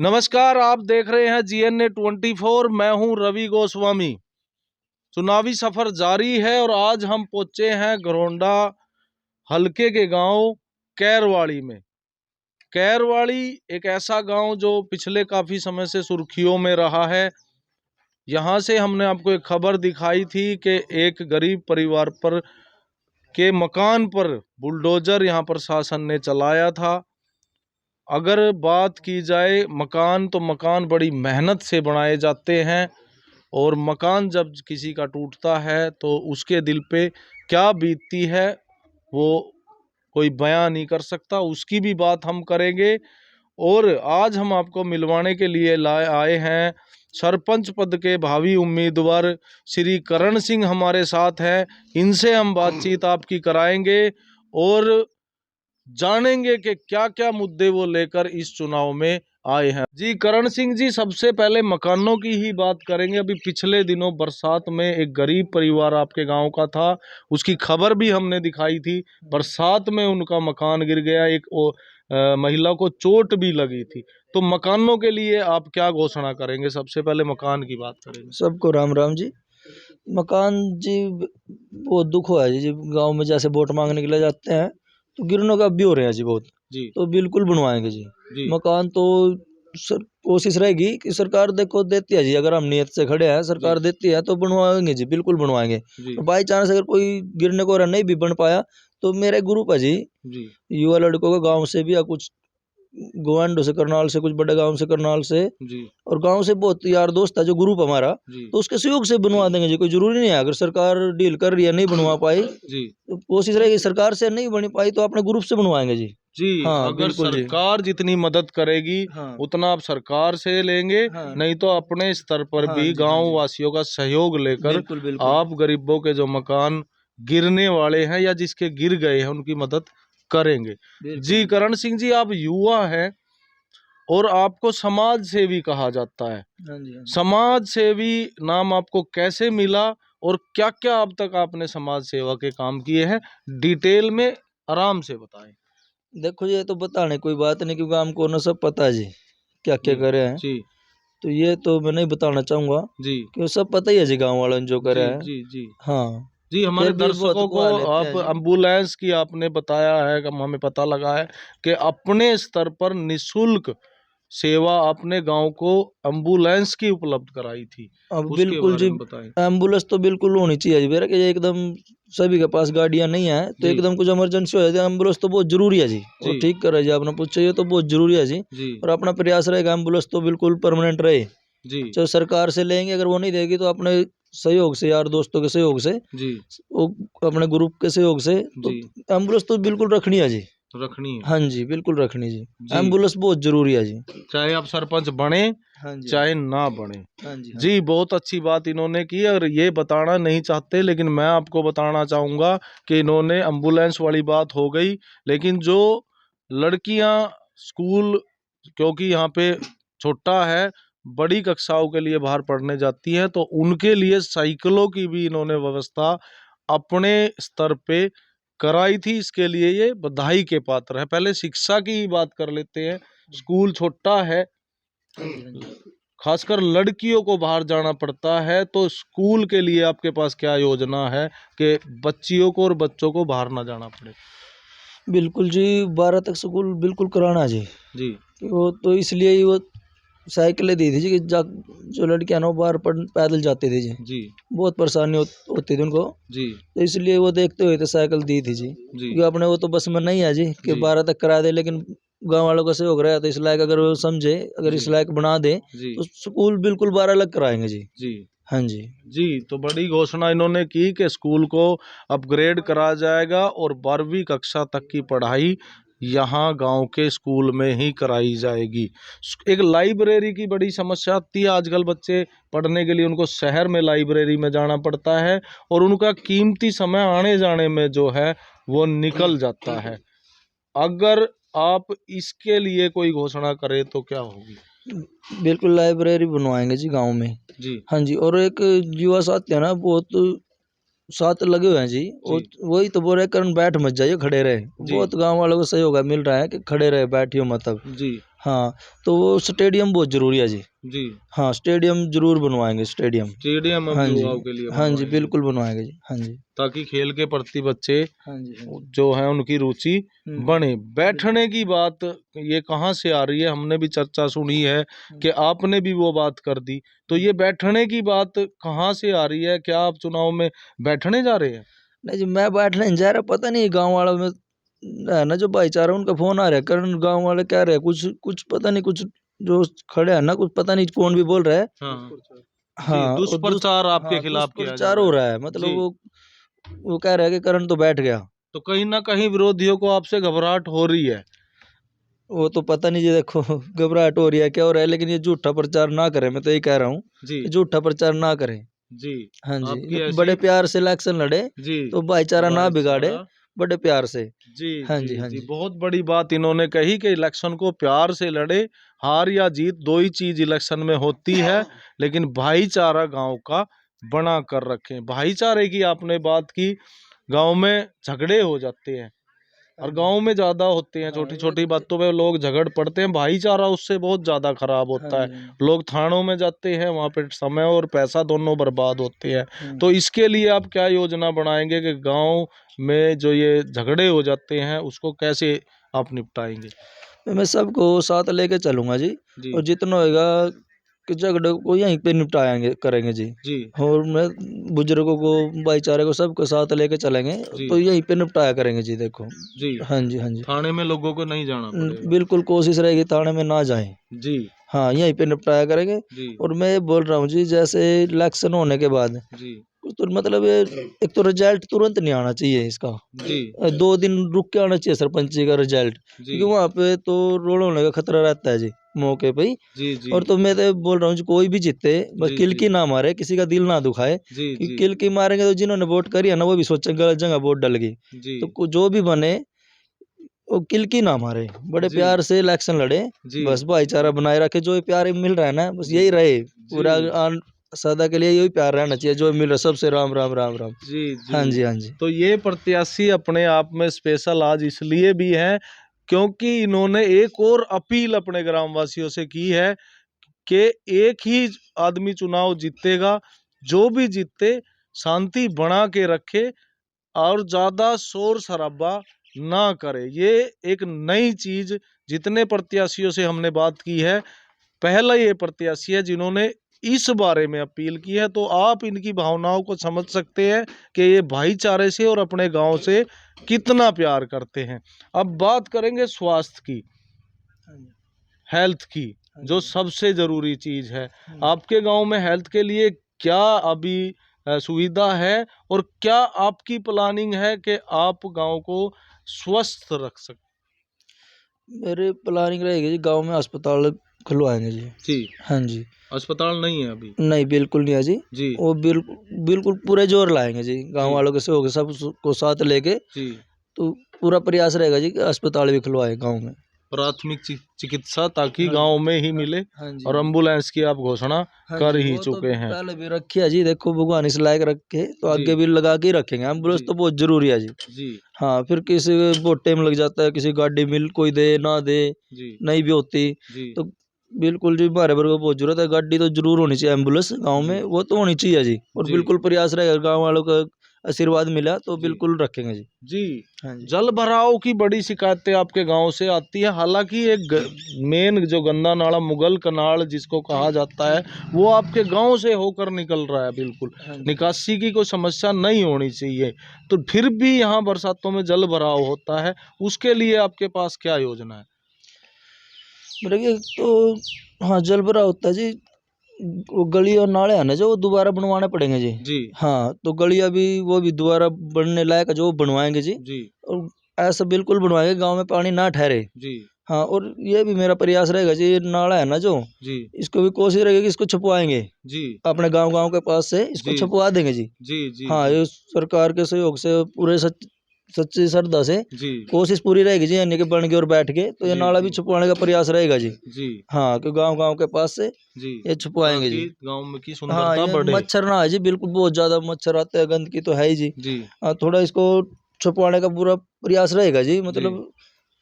नमस्कार, आप देख रहे हैं GNA 24। मैं हूं रवि गोस्वामी। चुनावी सफर जारी है और आज हम पहुंचे हैं घरौंडा हलके के गांव कैरवाड़ी में। कैरवाड़ी एक ऐसा गांव जो पिछले काफी समय से सुर्खियों में रहा है। यहां से हमने आपको एक खबर दिखाई थी कि एक गरीब परिवार पर के मकान पर बुलडोजर यहां पर शासन ने चलाया था। अगर बात की जाए मकान, तो मकान बड़ी मेहनत से बनाए जाते हैं और मकान जब किसी का टूटता है तो उसके दिल पे क्या बीतती है वो कोई बयां नहीं कर सकता। उसकी भी बात हम करेंगे। और आज हम आपको मिलवाने के लिए आए हैं सरपंच पद के भावी उम्मीदवार श्री करण सिंह हमारे साथ हैं। इनसे हम बातचीत आपकी कराएंगे और जानेंगे कि क्या क्या मुद्दे वो लेकर इस चुनाव में आए हैं। जी करण सिंह जी, सबसे पहले मकानों की ही बात करेंगे। अभी पिछले दिनों बरसात में एक गरीब परिवार आपके गांव का था, उसकी खबर भी हमने दिखाई थी। बरसात में उनका मकान गिर गया, एक महिला को चोट भी लगी थी। तो मकानों के लिए आप क्या घोषणा करेंगे? सबसे पहले मकान की बात करेंगे। सबको राम राम जी। मकान जी बहुत दुख हुआ है जी। गांव में जैसे वोट मांगने के लिए जाते हैं तो गिरने का भी हो रहा है जी बहुत जी तो बिल्कुल बनवाएंगे जी। मकान तो कोशिश रहेगी कि सरकार देखो देती है जी। अगर हम नियत से खड़े हैं, सरकार देती है तो बनवाएंगे जी, बिल्कुल बनवाएंगे। तो बाई चांस अगर कोई गिरने को नहीं भी बन पाया तो मेरे ग्रुप है जी युवा लड़कों का, गांव से भी या कुछ गोवांडो से, करनाल से, कुछ बड़े गांव से, करनाल से जी और गांव से बहुत यार दोस्त है जो ग्रुप हमारा, तो उसके सहयोग से बनवा देंगे जी। कोई जरूरी नहीं है अगर सरकार डील कर रही है नहीं बनवा पाई जी तो कोशिश रहेगी। सरकार से नहीं बनी पाई तो अपने ग्रुप से बनवाएंगे जी। जी हाँ, अगर सरकार जितनी मदद करेगी उतना आप सरकार से लेंगे, नहीं तो अपने स्तर पर भी गांव वासियों का सहयोग लेकर आप गरीबों के जो मकान गिरने वाले हैं या जिसके गिर गए हैं उनकी मदद करेंगे। जी करण सिंह जी, आप युवा हैं और आपको समाज सेवी कहा जाता है। समाज सेवी नाम आपको कैसे मिला और क्या क्या अब तक आपने समाज सेवा के काम किए हैं? डिटेल में आराम से बताएं। देखो ये तो बताने कोई बात नहीं क्योंकि हमको ना सब पता है जी क्या क्या करे हैं जी। तो ये तो मैं नहीं बताना चाहूंगा जी क्योंकि सब पता ही है जी गाँव वालों ने जो करे हैं जी जी। हाँ जी, हमारे दर्शकों को आप एम्बुलेंस की आपने बताया है कि हमें पता लगा है कि अपने स्तर पर निशुल्क सेवा अपने गांव को एम्बुलेंस की उपलब्ध कराई थी। अब बिल्कुल जी, एम्बुलेंस तो बिल्कुल होनी चाहिए जी। कि एकदम सभी के पास गाड़ियां नहीं है तो एकदम कुछ इमरजेंसी हो जाए एम्बुलेंस तो बहुत जरूरी है जी। और ठीक कर रहे जी, आपने पूछा ये तो बहुत जरूरी है जी। और अपना प्रयास रहेगा एम्बुलेंस तो बिल्कुल परमानेंट रहे जी। चाहे सरकार से लेंगे, अगर वो नहीं देगी तो अपने सहयोग से, यार दोस्तों के सहयोग से जी, वो अपने ग्रुप के सहयोग से तो एम्बुलेंस तो बिल्कुल रखनी है जी। रखनी है, हाँ जी बिल्कुल रखनी जी। एम्बुलेंस बहुत जरूरी है जी, चाहे आप सरपंच बने चाहे ना बने। जी बहुत अच्छी बात इन्होंने की और ये बताना नहीं चाहते लेकिन मैं आपको बताना चाहूँगा कि इन्होंने एम्बुलेंस वाली बात हो गई, लेकिन जो लड़कियां स्कूल, क्योंकि यहाँ पे छोटा है, बड़ी कक्षाओं के लिए बाहर पढ़ने जाती हैं, तो उनके लिए साइकिलों की भी इन्होंने व्यवस्था अपने स्तर पे कराई थी। इसके लिए ये बधाई के पात्र है। पहले शिक्षा की ही बात कर लेते हैं। स्कूल छोटा है, खासकर लड़कियों को बाहर जाना पड़ता है, तो स्कूल के लिए आपके पास क्या योजना है कि बच्चियों को और बच्चों को बाहर ना जाना पड़े? बिल्कुल जी, 12 तक स्कूल बिल्कुल कराना जी जी। वो तो इसलिए ही वो साइकिलें दी थी जी कि जो लड़कियां ना बाहर पैदल जाते थे जी बहुत परेशानी होती थी उनको जी। तो इसलिए वो देखते हुए तो साइकिल दी थी जी। क्योंकि अपने वो तो बस में नहीं है जी कि 12 तक करा दे, लेकिन गांव वालों का सहयोग रहा तो इस लायक अगर वो समझे, अगर इस लायक बना दे तो स्कूल बिल्कुल 12 अलग कराएंगे जी जी। हाँ जी जी, तो बड़ी घोषणा इन्होंने की कि स्कूल को अपग्रेड करा जाएगा और 12वीं कक्षा तक की पढ़ाई यहाँ गांव के स्कूल में ही कराई जाएगी। एक लाइब्रेरी की बड़ी समस्या आती है आजकल, बच्चे पढ़ने के लिए उनको शहर में लाइब्रेरी में जाना पड़ता है और उनका कीमती समय आने जाने में जो है वो निकल जाता है। अगर आप इसके लिए कोई घोषणा करें तो क्या होगी? बिल्कुल लाइब्रेरी बनवाएंगे जी गांव में जी। हाँ जी, और एक युवा साथी है ना बहुत साथ लगे हुए हैं जी, वही तो बोल रहे करण बैठ मत जाइए, खड़े रहे। बहुत गांव वालों को सहयोग मिल रहा है कि खड़े रहे, बैठियो मतलब जी। हाँ, तो वो स्टेडियम बहुत जरूरी है जी। जी, हाँ, स्टेडियम जरूर बनवाएंगे स्टेडियम। स्टेडियम अब हाँ जी, युवाओं के लिए हाँ जी, बनवाएंगे, बिल्कुल बनवाएंगे जी। हाँ जी, ताकि खेल के प्रति बच्चे हाँ जी, हाँ जी। जो है उनकी रुचि बने। बैठने बिल्कुल। की बात ये कहाँ से आ रही है? हमने भी चर्चा सुनी है कि आपने भी वो बात कर दी। तो ये बैठने की बात कहाँ से आ रही है? क्या आप चुनाव में बैठने जा रहे हैं? नहीं जी, मैं बैठने नहीं जा रहा, पता नहीं गांव वालों में है ना जो भाईचारा, उनका फोन आ रहा है, कारण गांव वाले कह रहे हैं कुछ कुछ, पता नहीं कुछ जो खड़े हैं ना, कुछ पता नहीं कौन भी बोल रहा है। हाँ, जी, हाँ, और दुष्प्रचार आपके हाँ, खिलाफ किया जा दुष्प्रचार रहा हो है। रहा है, मतलब जी, वो कह रहा है कि करण तो बैठ गया। तो कहीं ना कहीं विरोधियों को आपसे घबराहट हो रही है। वो तो पता नहीं जी, देखो घबराहट हो रही है क्या हो रहा है, लेकिन ये झूठा प्रचार ना करें, मैं तो यही कह रहा हूँ जी, कि झूठा प्रचार ना करें। जी, हाँ जी, आपकी बड़े ऐसी, प्यार से इलेक्शन लड़े, जी, तो भाईचारा ना बिगाड़े, भाईचारा, बड़े प्यार से। जी, हाँ जी, जी, हाँ जी, जी। बहुत बड़ी बात इन्होंने कही कि इलेक्शन को प्यार से लड़े। हार या जीत दो ही चीज इलेक्शन में होती है, लेकिन भाईचारा गांव का बना कर रखें। भाईचारे की आपने बात की। गांव में झगड़े हो जाते हैं और गांव में ज्यादा होते हैं, हाँ, छोटी वो छोटी बातों पे लोग झगड़ पड़ते हैं। भाईचारा उससे बहुत ज्यादा खराब हाँ होता है। जी, हाँ लोग थानों में जाते हैं, वहां पे समय और पैसा दोनों बर्बाद होते हैं। जी। तो इसके लिए आप क्या योजना बनाएंगे कि गांव में जो ये झगड़े हो जाते हैं उसको कैसे आप निपटाएंगे? मैं सबको साथ लेके चलूंगा जी, जी, और जितना होएगा कि झगड़े को यहीं पे निपटाएंगे करेंगे जी। जी, और मैं बुजुर्गों को, भाईचारे को, सबको साथ लेके चलेंगे, जी, तो यहीं पे निपटाया करेंगे जी, देखो। जी, हाँ जी, हाँ जी। थाने में लोगों को नहीं जाना पड़ेगा। बिल्कुल कोशिश रहेगी थाने में ना जाएं। जी, हाँ, यहीं पे निपटाया करेंगे। जी, और मैं ये बोल रहा हूँ जी, जैसे इलेक्शन होने के बाद जी, तो मतलब ये, एक तो रिजल्ट तुरंत नहीं आना चाहिए इसका, जी, 2 दिन रुक के आना चाहिए सरपंची का रिजल्ट, जी, क्योंकि वहां पे तो रोड होने का खतरा रहता है जी, मौके पे ही। जी, जी, और तो मैं तो बोल रहा हूँ जी, कोई भी जीते, बस जी, किल जी, की ना मारे, किसी का दिल ना दुखाए, जी, कि जी, किल की मारेंगे तो जिन्होंने वोट करी है ना, वो भी सोचेंगे गलत जगह वोट डल गई। जी, तो जो भी बने, वो किल की ना मारे, बड़े जी, प्यार से इलेक्शन लड़े, जी, बस भाईचारा बनाए रखे, जो ये प्यार मिल रहा है ना, बस जी, यही रहे जी, पूरा सदा के लिए, यही प्यार रहना चाहिए जो मिल रहा है सबसे। राम राम राम राम। जी, हाँ जी। जी, हाँ जी। तो ये प्रत्याशी अपने आप में स्पेशल आज इसलिए भी है क्योंकि इन्होंने एक और अपील अपने ग्रामवासियों से की है कि एक ही आदमी चुनाव जीतेगा, जो भी जीते शांति बना के रखे और ज्यादा शोर शराबा ना करे। ये एक नई चीज, जितने प्रत्याशियों से हमने बात की है, पहला ये प्रत्याशी है जिन्होंने इस बारे में अपील की है। तो आप इनकी भावनाओं को समझ सकते हैं कि ये भाईचारे से और अपने गांव से कितना प्यार करते हैं। अब बात करेंगे स्वास्थ्य की, हाँ जी, हेल्थ की, हाँ जो जी। सबसे जरूरी चीज है। हम्म। आपके गांव में हेल्थ के लिए क्या अभी सुविधा है और क्या आपकी प्लानिंग है कि आप गांव को स्वस्थ रख सकें? मेरे प्लानिंग रहेगी जी, गांव में अस्पताल खुलवाएंगे जी। जी, हाँ जी। अस्पताल नहीं है अभी। नहीं, बिल्कुल नहीं है जी। जी, वो बिल्कुल बिल्कुल पूरे जोर लाएंगे जी, गांव जी, वालों के सहयोग से, सब को साथ लेके। जी, तो पूरा प्रयास रहेगा जी कि अस्पताल भी खुलवाए गांव में। प्राथमिक चिकित्सा ताकि हाँ जी, गांव में ही हाँ, मिले। हाँ जी, और हाँ जी। एम्बुलेंस की आप घोषणा हाँ कर जी, ही वो तो चुके हैं। पहले भी रखी है जी, देखो भगवान इस लायक रखे तो जी, आगे भी लगा के ही रखेंगे। एम्बुलेंस जी, तो बहुत जरूरी है जी। जी, हाँ, फिर किसी बहुत टाइम लग जाता है, किसी गाड़ी मिल कोई दे ना दे, जी, नहीं भी होती, जी, तो बिल्कुल जी हमारे वर्ग को बहुत जरूरत है, गाड़ी तो जरूर होनी चाहिए, एम्बुलेंस गांव जी, में वो तो होनी चाहिए जी। और जी, बिल्कुल प्रयास रहेगा, गांव वालों का आशीर्वाद मिला तो जी, बिल्कुल रखेंगे जी। जी। हाँ जी। जल भराव की बड़ी शिकायतें आपके गांव से आती है। हालांकि एक मेन जो गंदा नाला मुगल कनाल जिसको कहा जाता है, वो आपके गांव से होकर निकल रहा है। बिल्कुल हाँ जी। निकासी की कोई समस्या नहीं होनी चाहिए, तो फिर भी यहाँ बरसातों में जल भराव होता है। उसके लिए आपके पास क्या योजना है? देखिए तो, हाँ, जल भरा होता है जी, वो गली और नाले है ना जो, वो दोबारा बनवाने पड़ेंगे जी। जी, हाँ, तो गलियां भी वो भी दोबारा बनने लायक है, जो वो बनवाएंगे जी। जी, और ऐसा बिल्कुल बनवाएंगे गांव में पानी ना ठहरे। जी, हाँ, और ये भी मेरा प्रयास रहेगा जी, ये नाला है ना जो, जी, इसको भी कोशिश रहेगी कि इसको छुपवाएंगे, जी, अपने गांव गांव के पास से इसको जी, छुपवा देंगे जी। जी, जी, हाँ, जी, ये सरकार के सहयोग से पूरे सच्ची श्रद्धा से जी, कोशिश पूरी रहेगी जी, यानी कि बन के और बैठ के तो ये जी, नाला भी जी, छुपवाने का प्रयास रहेगा जी। जी, हाँ, कि गांव गांव के पास से जी, ये छुपवाएंगे ताकि जी। गांव में की हाँ, सुंदरता ये बढ़े। मच्छर ना है जी, बिल्कुल बहुत ज्यादा मच्छर आते हैं, गंदगी तो है ही जी। जी, हाँ, थोड़ा इसको छुपवाने का पूरा प्रयास रहेगा जी, जी, मतलब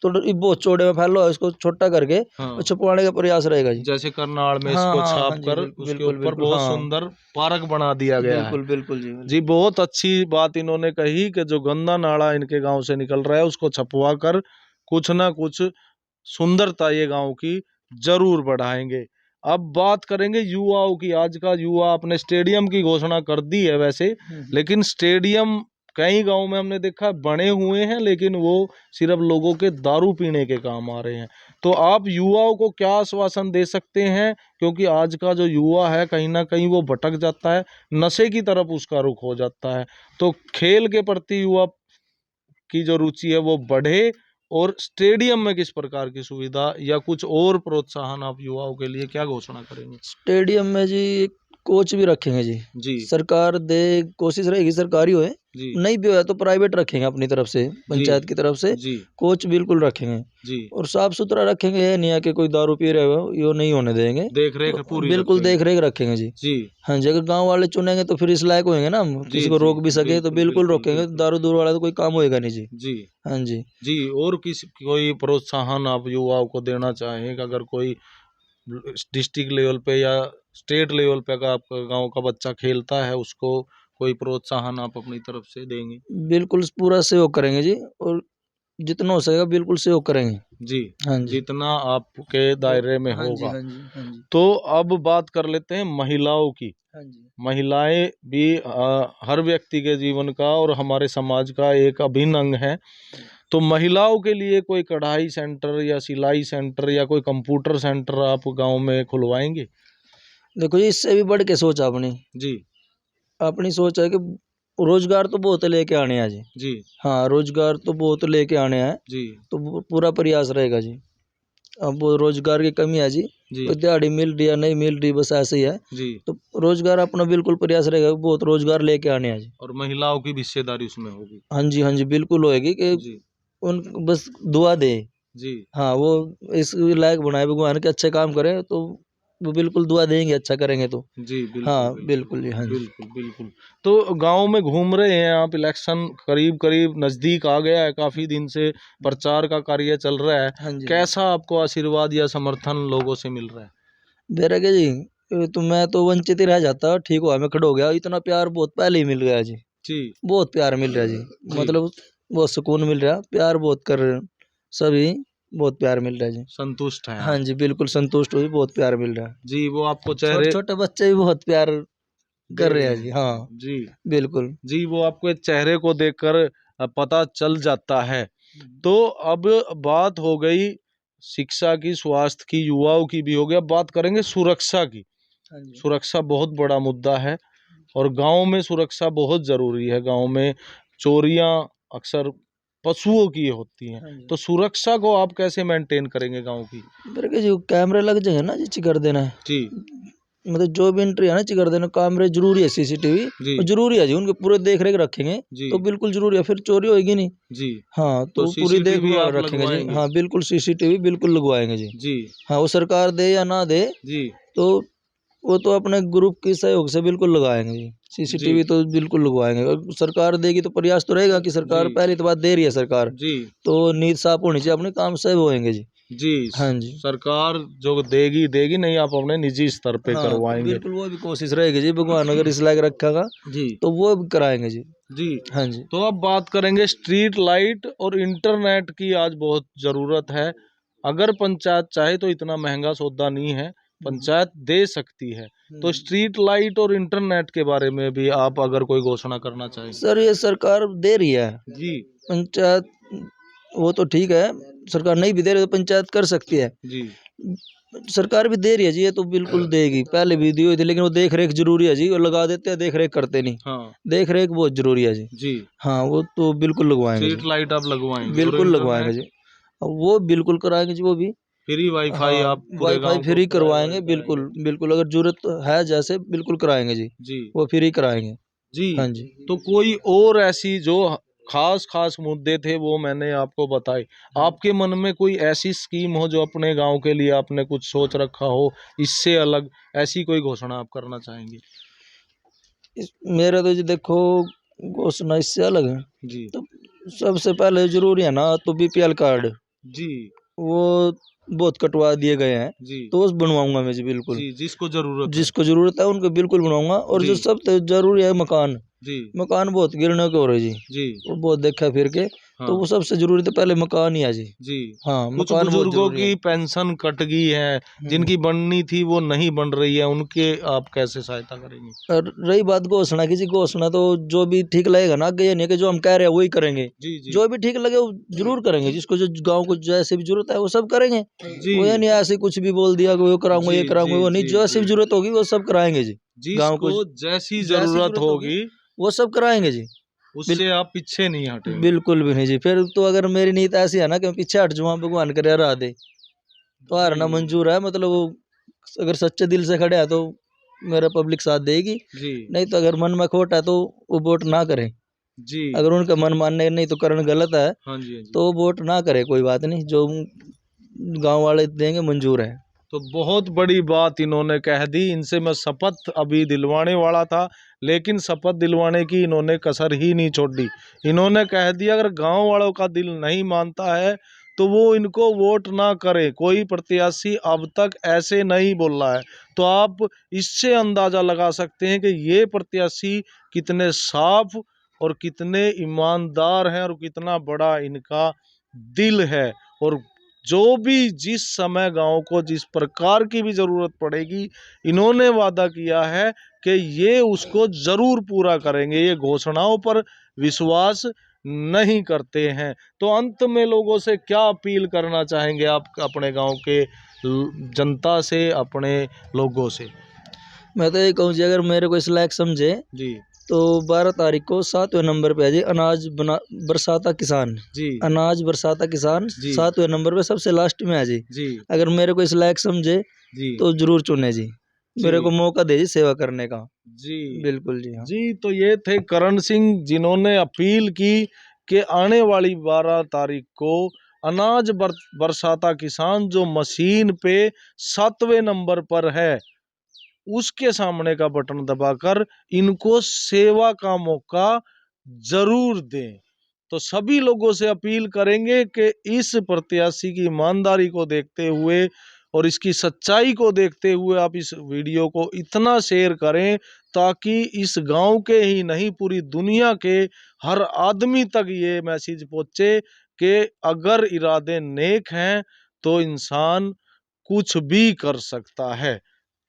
तो ये बहुत चौड़े में फैलो है, इसको छोटा करके हाँ। छुपवाने का प्रयास रहेगा जी। जैसे करनाल में हाँ इसको हाँ छाप हाँ जी, कर बिल्कुल उसके बिल्कुल ऊपर बिल्कुल, बहुत हाँ सुंदर पार्क बना दिया गया है। बिल्कुल बिल्कुल जी जी, बहुत अच्छी बात इन्होंने कही कि जो गंदा नाला इनके गांव से निकल रहा है उसको छपवा कर कुछ ना कुछ सुंदरता ये गांव की जरूर बढ़ाएंगे। अब बात करेंगे युवाओं की। आज का युवा, अपने स्टेडियम की घोषणा कर दी है वैसे, लेकिन स्टेडियम कई गांव में हमने देखा बने हुए हैं, लेकिन वो सिर्फ लोगों के दारू पीने के काम आ रहे हैं। तो आप युवाओं को क्या आश्वासन दे सकते हैं, क्योंकि आज का जो युवा है कहीं ना कहीं वो भटक जाता है, नशे की तरफ उसका रुख हो जाता है। तो खेल के प्रति युवा की जो रुचि है वो बढ़े, और स्टेडियम में किस प्रकार की सुविधा या कुछ और प्रोत्साहन आप युवाओं के लिए क्या घोषणा करेंगे? स्टेडियम में जी कोच भी रखेंगे जी। जी सरकार दे, कोशिश रहेगी सरकारी होए, जी नहीं भी होया तो प्राइवेट रखेंगे अपनी तरफ से, पंचायत की तरफ से जी कोच बिल्कुल रखेंगे। जी। और साफ सुथरा रखेंगे, ये नहीं है कि कोई दारू पी रहे हो, ये नहीं होने देंगे। देख रेख तो पूरी बिल्कुल रखेंगे। देख रेख रखेंगे जी। जी हाँ जी, अगर गांव वाले चुनेंगे तो फिर इस लायक होंगे ना, हम जी किसी को जी, रोक भी सके तो बिल्कुल बिल्कुल बिल्कुल रोकेंगे। बिल्कुल। दारू दूर वाला तो कोई काम होएगा नहीं जी। जी हाँ जी। जी। और किस कोई प्रोत्साहन आप युवाओं को देना चाहें कि अगर कोई डिस्ट्रिक्ट लेवल पे या स्टेट लेवल पे अगर आपका गांव का बच्चा खेलता है, उसको कोई प्रोत्साहन आप अपनी तरफ से देंगे? बिल्कुल पूरा सहयोग करेंगे जी, और जितना हो सकेगा बिल्कुल सहयोग करेंगे। जी, हाँ जी। जितना आपके दायरे में हाँ जी होगा। हाँ जी हाँ जी तो अब बात कर लेते हैं महिलाओं की। हाँ जी महिलाएं भी हर व्यक्ति के जीवन का और हमारे समाज का एक अभिन्न अंग है। तो महिलाओं के लिए कोई कढ़ाई सेंटर या सिलाई सेंटर या कोई कंप्यूटर सेंटर आप गांव में खुलवाएंगे? देखो जी, इससे भी बढ़ के सोच अपनी जी अपनी सोच है कि रोजगार तो बहुत लेके आने हैं जी। जी हाँ, रोजगार तो बहुत लेके आने हैं, जी तो पूरा प्रयास रहेगा जी। अब वो रोजगार की कमी है जी, जी कोई दिहाड़ी मिल रही है नहीं मिल रही, बस ऐसे ही है। जी। तो रोजगार अपना बिल्कुल प्रयास रहेगा, बहुत रोजगार लेके आने हैं जी। और महिलाओं की भी हिस्सेदारी उसमें होगी? हाँ जी बिल्कुल होएगी कि जी उन बस दुआ दे। जी हाँ, वो इस लायक बनाए भगवान के, अच्छे काम करें तो वो बिल्कुल दुआ देंगे, अच्छा करेंगे तो। जी। बिल्कुल हाँ बिल्कुल बिल्कुल जी, हाँ जी। बिल्कुल बिल्कुल। तो गांव में घूम रहे हैं आप, इलेक्शन करीब करीब नजदीक आ गया है, काफी दिन से प्रचार का कार्य चल रहा है। हाँ जी कैसा आपको आशीर्वाद या समर्थन लोगों से मिल रहा है? मेरा क्या जी, तो मैं तो वंचित ही रह जाता, ठीक हुआ मैं खड़ा हो गया। इतना प्यार बहुत पहले ही मिल गया जी, जी बहुत प्यार मिल रहा है जी। जी। मतलब बहुत सुकून मिल रहा, प्यार बहुत कर रहे हैं सभी, बहुत प्यार मिल रहा है जी। संतुष्ट हैं हाँ आप? जी बिल्कुल संतुष्ट हुई, बहुत प्यार मिल रहा है। जी, वो आपको छोटे चेहरे छोटे बच्चे भी बहुत प्यार दे कर रहे रहे हैं जी। हैं? हाँ जी बिल्कुल। जी, वो आपके चेहरे को देखकर पता चल जाता है। तो अब बात हो गई शिक्षा की, स्वास्थ्य की, युवाओं की भी हो गया। अब बात करेंगे सुरक्षा की। हाँ जी सुरक्षा बहुत बड़ा मुद्दा है, और गांव में सुरक्षा बहुत जरूरी है। गांव में चोरियां अक्सर पशुओं की होती हैं, हाँ जी। तो सुरक्षा को आप कैसे मेंटेन करेंगे गांव की? मेरे के जो कैमरे लग जाएंगे ना जी, कर देना है। जी मतलब जो भी एंट्री है ना कर देना, कैमरे जरूरी है, सीसीटीवी जी जरूरी है जी, उनके पूरे देख रेख रखेंगे जी तो बिल्कुल जरूरी है, फिर चोरी होगी नहीं। जी। हाँ, तो तो पूरी सीसीटीवी देखभाल आप रखेंगे जी। लगवाएंगे? हाँ बिल्कुल, सीसीटीवी बिल्कुल लगवाएंगे जी। जी हाँ, वो सरकार दे या ना दे, जी तो वो तो अपने ग्रुप के सहयोग से बिल्कुल लगाएंगे जी। जी सीसीटीवी तो बिल्कुल लगवाएंगे, और सरकार देगी तो प्रयास तो रहेगा कि जी सरकार पहली तो बात दे रही है सरकार, जी तो नीत साफ होनी चाहिए, अपने काम से होएंगे जी। जी। हाँ जी सरकार जो देगी देगी, नहीं आप अपने निजी स्तर पे हाँ करवाएंगे? बिल्कुल, वो भी कोशिश रहेगी जी, भगवान अगर इस लायक रखेगा जी तो वो भी कराएंगे जी। जी। हाँ जी तो अब बात करेंगे स्ट्रीट लाइट और इंटरनेट की। आज बहुत ज़रूरत है। अगर पंचायत चाहे तो इतना महंगा सौदा नहीं है, पंचायत दे सकती है। तो स्ट्रीट लाइट और इंटरनेट के बारे में भी आप अगर कोई घोषणा करना चाहें? सर, ये सरकार दे रही है, जी पंचायत वो तो ठीक है, सरकार नहीं भी दे रही तो पंचायत कर सकती है। जी सरकार भी दे रही है जी, ये तो बिल्कुल देगी, पहले भी दी हुई थी, लेकिन वो देख रेख जरूरी है जी, वो लगा देते हैं, देख रेख करते नहीं। हाँ देख रेख बहुत जरूरी है जी। जी। हाँ, वो तो बिल्कुल लगवाएंगे स्ट्रीट जी, लाइट आप लगवाएंगे और बिल्कुल लगवाएंगे इंटरनेट? जी। अब वो बिल्कुल कराएंगे जी, वो भी। फ्री वाईफाई हाँ, आप पूरे वाईफाई गांव को फ्री प्रोवाइड करवाएंगे, कराएंगे? बिल्कुल बिल्कुल, अगर जरूरत है जैसे बिल्कुल कराएंगे जी, जी वो फ्री कराएंगे। जी। हाँ जी। तो कोई और ऐसी जो खास खास मुद्दे थे वो मैंने आपको बताए, आपके मन में कोई ऐसी स्कीम हो जो अपने गांव के लिए आपने कुछ सोच रखा हो, इससे अलग ऐसी कोई घोषणा आप करना चाहेंगे? मेरा तो जी देखो, घोषणा इससे अलग है। जी तो सबसे पहले जरूरी है ना, तो बीपीएल कार्ड। जी वो बहुत कटवा दिए गए हैं, जी तो वो बनवाऊंगा मैं जी बिल्कुल। जी, जिसको जरूरत है। जिसको जरूरत है उनको बिल्कुल बनवाऊंगा। और जो जी सब जरूरी है मकान, जी मकान बहुत गिरने के हो रहे जी, जी वो बहुत देखा फिर के, हाँ तो वो सबसे जरूरी तो पहले मकान ही है जी। जी। हाँ, कुछ मकान बहुत बुजुर्गों जरूरी है। की पेंशन कट गई है, जिनकी बननी थी वो नहीं बन रही है, उनके आप कैसे सहायता करेंगे? और रही बात घोषणा की जी, घोषणा तो जो भी ठीक लगेगा ना, आगे ये नहीं कि जो हम कह रहे हैं वही करेंगे। जी जी जो भी ठीक लगे वो जरूर करेंगे, जिसको जो गांव को जैसे भी जरूरत है वो सब करेंगे। जी वो ये नहीं ऐसे कुछ भी बोल दिया कि वो कराऊंगा जी ये कराऊंगा, जी वो नहीं, जी जैसे जी। भी जरूरत होगी वो सब कराएंगे जी। गांव जिसको को जैसी जैसी जरूरत जरूरत होगी होगी वो सब कराएंगे जी। उससे आप पीछे नहीं हटेंगे। बिल्कुल भी नहीं जी। फिर तो अगर मेरी नीयत ऐसी है ना कि मैं पीछे हट जाऊँ, भगवान करे हरा दे, तो हारना जी मंजूर है। मतलब वो अगर सच्चे दिल से खड़े हैं तो मेरा पब्लिक साथ देगी, जी नहीं तो अगर मन में खोट है तो वो वोट ना करे। जी अगर उनका मन मानने नहीं तो करण गलत है, हाँ जी हाँ जी। तो वो वोट ना करे, कोई बात नहीं, जो गांव वाले देंगे मंजूर है। तो बहुत बड़ी बात इन्होंने कह दी। इनसे मैं शपथ अभी दिलवाने वाला था, लेकिन शपथ दिलवाने की इन्होंने कसर ही नहीं छोड़ी। इन्होंने कह दिया अगर गांव वालों का दिल नहीं मानता है तो वो इनको वोट ना करे। कोई प्रत्याशी अब तक ऐसे नहीं बोल रहा है। तो आप इससे अंदाजा लगा सकते हैं कि ये प्रत्याशी कितने साफ और कितने ईमानदार हैं और कितना बड़ा इनका दिल है। और जो भी जिस समय गांव को जिस प्रकार की भी जरूरत पड़ेगी, इन्होंने वादा किया है कि ये उसको जरूर पूरा करेंगे। ये घोषणाओं पर विश्वास नहीं करते हैं। तो अंत में लोगों से क्या अपील करना चाहेंगे आप अपने गांव के जनता से, अपने लोगों से? मैं तो ये कहूँ जी, अगर मेरे को इस लायक समझे जी तो 12 तारीख को 7वें नंबर पे है जी, अनाज बना बरसाता किसान। जी अनाज बरसाता किसान जी 7वें नंबर पे सबसे लास्ट में है जी। जी अगर मेरे को इस लायक समझे जी तो जरूर चुने जी, मेरे को जी मौका दे जी सेवा करने का। जी बिल्कुल जी हाँ। जी। तो ये थे करण सिंह, जिन्होंने अपील की कि आने वाली 12 तारीख को अनाज बरसाता किसान जो मशीन पे 7वें नंबर पर है, उसके सामने का बटन दबाकर इनको सेवा का मौका जरूर दें। तो सभी लोगों से अपील करेंगे कि इस प्रत्याशी की ईमानदारी को देखते हुए और इसकी सच्चाई को देखते हुए आप इस वीडियो को इतना शेयर करें ताकि इस गांव के ही नहीं पूरी दुनिया के हर आदमी तक ये मैसेज पहुंचे कि अगर इरादे नेक हैं तो इंसान कुछ भी कर सकता है।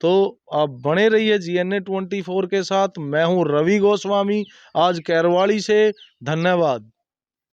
तो आप बने रहिए GNA 24 के साथ। मैं हूं रवि गोस्वामी, आज कैरवाड़ी से। धन्यवाद।